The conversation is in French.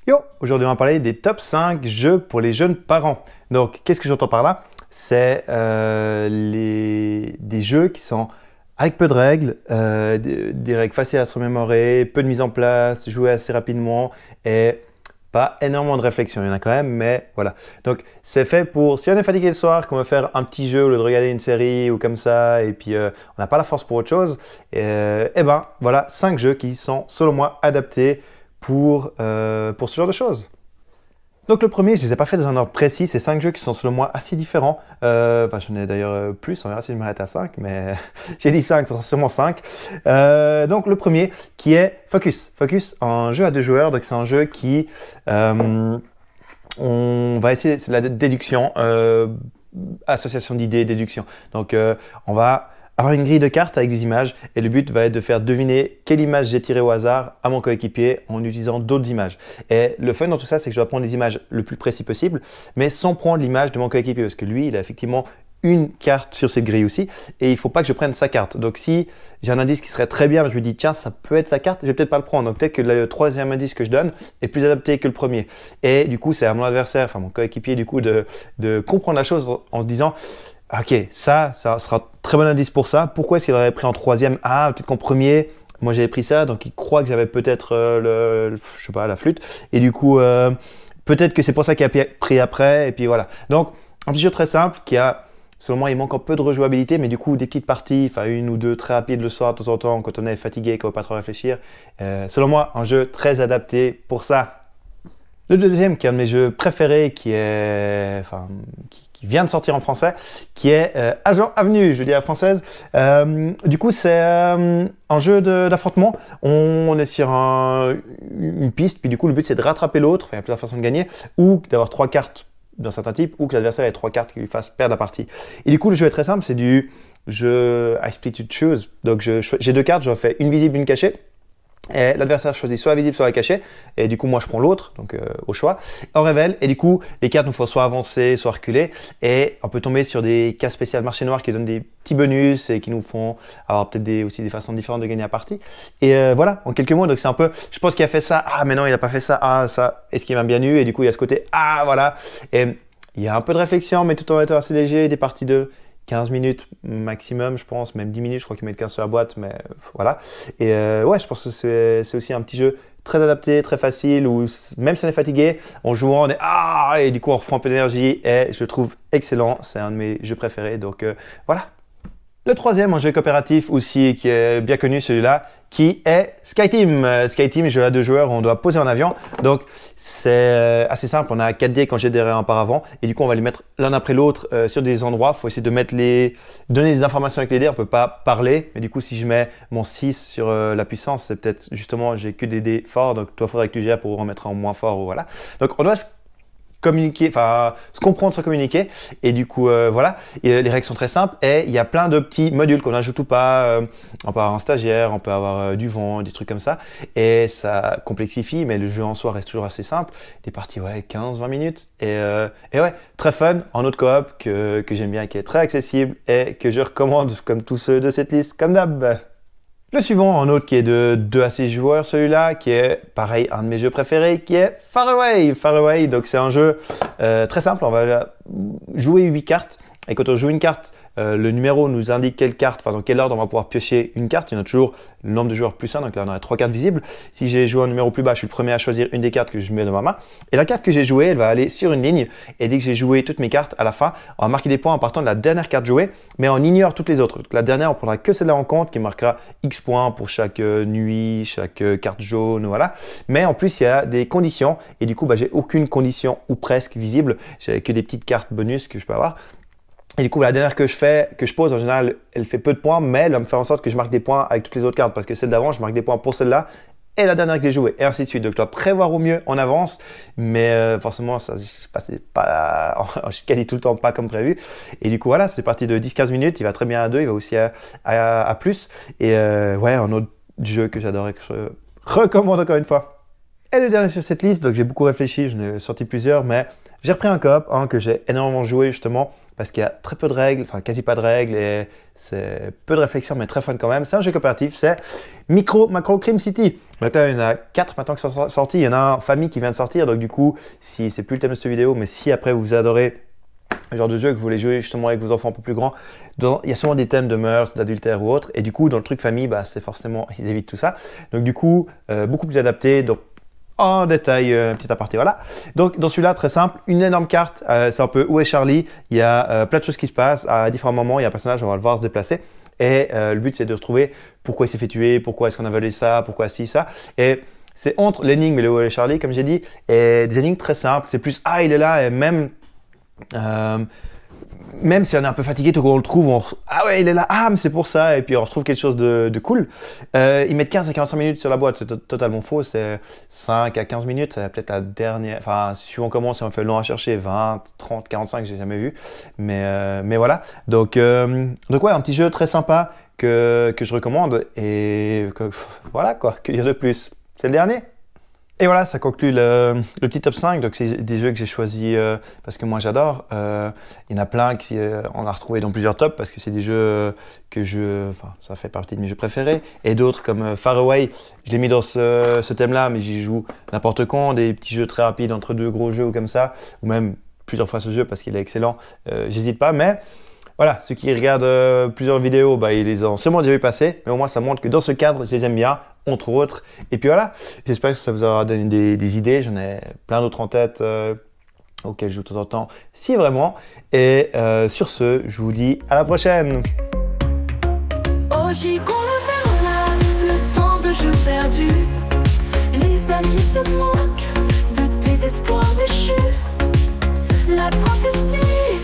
Yo, aujourd'hui on va parler des top 5 jeux pour les jeunes parents. Donc, qu'est-ce que j'entends par là? C'est des jeux qui sont avec peu de règles, des règles faciles à se remémorer, peu de mise en place, jouer assez rapidement et pas énormément de réflexion. Il y en a quand même, mais voilà. Donc, c'est fait pour, si on est fatigué le soir, qu'on veut faire un petit jeu au lieu de regarder une série ou comme ça, et puis on n'a pas la force pour autre chose, et ben voilà, 5 jeux qui sont, selon moi, adaptés pour ce genre de choses. Donc le premier, je ne les ai pas fait dans un ordre précis, c'est 5 jeux qui sont selon moi assez différents. Enfin, j'en ai d'ailleurs plus, on verra si je m'arrête à 5, mais j'ai dit 5, ce sera sûrement 5. Donc le premier qui est Focus. Focus, un jeu à 2 joueurs, donc c'est un jeu qui... on va essayer, c'est de la déduction, association d'idées, déduction. Donc on va avoir une grille de cartes avec des images et le but va être de faire deviner quelle image j'ai tirée au hasard à mon coéquipier en utilisant d'autres images. Et le fun dans tout ça, c'est que je dois prendre les images le plus précis possible, mais sans prendre l'image de mon coéquipier parce que lui, il a effectivement une carte sur cette grille aussi et il ne faut pas que je prenne sa carte. Donc si j'ai un indice qui serait très bien, je lui dis tiens, ça peut être sa carte, je vais peut-être pas le prendre. Donc peut-être que le troisième indice que je donne est plus adapté que le premier. Et du coup, c'est à mon adversaire, enfin mon coéquipier du coup de comprendre la chose en se disant ok, ça sera un très bon indice pour ça. Pourquoi est-ce qu'il aurait pris en troisième? Ah, peut-être qu'en premier, moi j'avais pris ça, donc il croit que j'avais peut-être je sais pas, la flûte. Et du coup, peut-être que c'est pour ça qu'il a pris après. Et puis voilà. Donc, un petit jeu très simple qui a, selon moi, il manque un peu de rejouabilité, mais du coup, des petites parties, enfin une ou deux très rapides le soir de temps en temps, quand on est fatigué, qu'on ne veut pas trop réfléchir. Selon moi, un jeu très adapté pour ça. Le deuxième, qui est un de mes jeux préférés, qui vient de sortir en français, qui est Agent Avenue, je dis à la française. Du coup, c'est un jeu d'affrontement. On est sur une piste, puis du coup, le but, c'est de rattraper l'autre. Enfin, il y a plusieurs façons de gagner, ou d'avoir 3 cartes d'un certain type, ou que l'adversaire ait 3 cartes qui lui fassent perdre la partie. Et du coup, le jeu est très simple, c'est du jeu I split to choose. Donc, j'ai 2 cartes, j'en fais une visible, une cachée. Et l'adversaire choisit soit visible, soit caché. Et du coup, moi, je prends l'autre, donc au choix. On révèle. Et du coup, les cartes nous font soit avancer, soit reculer. Et on peut tomber sur des cas spéciales marché noir qui donnent des petits bonus et qui nous font avoir peut-être aussi des façons différentes de gagner la partie. Et voilà, en quelques mots. Donc, c'est un peu, je pense qu'il a fait ça. Ah, mais non, il n'a pas fait ça. Ah, ça. Est-ce qu'il m'a bien eu? Et du coup, il y a ce côté. Ah, voilà. Et il y a un peu de réflexion, mais tout en étant assez léger. Des parties de 15 minutes maximum, je pense, même 10 minutes, je crois qu'ils mettent 15 sur la boîte, mais voilà. Et ouais, je pense que c'est aussi un petit jeu très adapté, très facile, où même si on est fatigué, en jouant, on est ah, et du coup on reprend un peu d'énergie, et je le trouve excellent, c'est un de mes jeux préférés, donc voilà. Le troisième, un jeu coopératif aussi qui est bien connu celui-là, qui est SkyTeam. SkyTeam, jeu à 2 joueurs, on doit poser en avion. Donc c'est assez simple, on a 4 dés quand j'ai des en auparavant et du coup on va les mettre l'un après l'autre sur des endroits. Il faut essayer de donner des informations avec les dés, on ne peut pas parler. Mais du coup si je mets mon 6 sur la puissance, c'est peut-être justement j'ai que des dés forts, donc toi il faudrait que tu gères pour remettre en moins fort ou voilà. Donc on doit communiquer, enfin se comprendre sans communiquer et du coup voilà, et les règles sont très simples et il y a plein de petits modules qu'on ajoute ou pas, on peut avoir un stagiaire, on peut avoir du vent, des trucs comme ça et ça complexifie mais le jeu en soi reste toujours assez simple, des parties ouais 15-20 minutes et ouais très fun en autre coop que j'aime bien, qui est très accessible et que je recommande comme tous ceux de cette liste comme d'hab. Le suivant, un autre qui est de 2 à 6 joueurs, celui-là, qui est pareil, un de mes jeux préférés, qui est Far Away. Far Away, donc c'est un jeu très simple, on va jouer 8 cartes. Et quand on joue une carte, le numéro nous indique quelle carte, enfin dans quel ordre on va pouvoir piocher une carte. Il y en a toujours le nombre de joueurs plus 1, donc là on a 3 cartes visibles. Si j'ai joué un numéro plus bas, je suis le premier à choisir une des cartes que je mets dans ma main. Et la carte que j'ai jouée, elle va aller sur une ligne. Et dès que j'ai joué toutes mes cartes, à la fin, on va marquer des points en partant de la dernière carte jouée, mais on ignore toutes les autres. Donc la dernière, on prendra que celle-là en compte, qui marquera X points pour chaque nuit, chaque carte jaune, voilà. Mais en plus, il y a des conditions. Et du coup, j'ai aucune condition ou presque visible. J'ai que des petites cartes bonus que je peux avoir. Et du coup, la dernière que je pose, en général, elle fait peu de points, mais elle va me faire en sorte que je marque des points avec toutes les autres cartes. Parce que celle d'avant, je marque des points pour celle-là et la dernière que j'ai jouée, et ainsi de suite. Donc, je dois prévoir au mieux en avance, mais forcément, ça se passait pas, quasi tout le temps pas comme prévu. Et du coup, voilà, c'est parti de 10-15 minutes. Il va très bien à 2, il va aussi à plus. Et ouais, un autre jeu que j'adore et que je recommande encore une fois. Et le dernier sur cette liste, donc j'ai beaucoup réfléchi, je n'ai sorti plusieurs, mais j'ai repris un coop que j'ai énormément joué justement parce qu'il y a très peu de règles, enfin quasi pas de règles et c'est peu de réflexion mais très fun quand même. C'est un jeu coopératif, c'est Macro Crime City. Donc là, il y en a 4 maintenant qui sont sortis, il y en a un Famille qui vient de sortir, donc du coup, si c'est plus le thème de cette vidéo, mais si après vous adorez le genre de jeu que vous voulez jouer justement avec vos enfants un peu plus grands, il y a souvent des thèmes de meurtre, d'adultère ou autre, et du coup dans le truc famille, bah, c'est forcément, ils évitent tout ça. Donc du coup, beaucoup plus adapté, donc en détail, un petit aparté, voilà. Donc dans celui-là, très simple, une énorme carte, c'est un peu Où est Charlie, il y a plein de choses qui se passent, à différents moments, il y a un personnage, on va le voir se déplacer, et le but c'est de retrouver pourquoi il s'est fait tuer, pourquoi est-ce qu'on a volé ça, pourquoi ci, ça, et c'est entre l'énigme et le Où est Charlie, comme j'ai dit, et des énigmes très simples, c'est plus il est là, et même si on est un peu fatigué, tout on le trouve, ah ouais, il est là, mais c'est pour ça, et puis on retrouve quelque chose de cool. Ils mettent 15 à 45 minutes sur la boîte, c'est totalement faux, c'est 5 à 15 minutes, c'est peut-être la dernière, enfin, si on commence et on fait le long à chercher, 20, 30, 45, j'ai jamais vu, mais voilà. Donc ouais, un petit jeu très sympa que je recommande, et voilà quoi, que dire de plus. C'est le dernier. Et voilà, ça conclut le petit top 5. Donc, c'est des jeux que j'ai choisis parce que moi j'adore. Il y en a plein on a retrouvé dans plusieurs tops parce que c'est des jeux ça fait partie de mes jeux préférés. Et d'autres comme Far Away, je l'ai mis dans ce thème-là, mais j'y joue n'importe quand. Des petits jeux très rapides entre deux gros jeux ou comme ça, ou même plusieurs fois ce jeu parce qu'il est excellent. J'hésite pas, mais voilà, ceux qui regardent plusieurs vidéos, bah, ils les ont sûrement déjà vu passer, mais au moins ça montre que dans ce cadre, je les aime bien, entre autres. Et puis voilà, j'espère que ça vous aura donné des idées, j'en ai plein d'autres en tête auxquelles je joue de temps en temps, si vraiment. Et sur ce, je vous dis à la prochaine. Oh, j'y cours le temps de jeu perdu. Les amis se moquent de tes espoirs déchus. La prophétie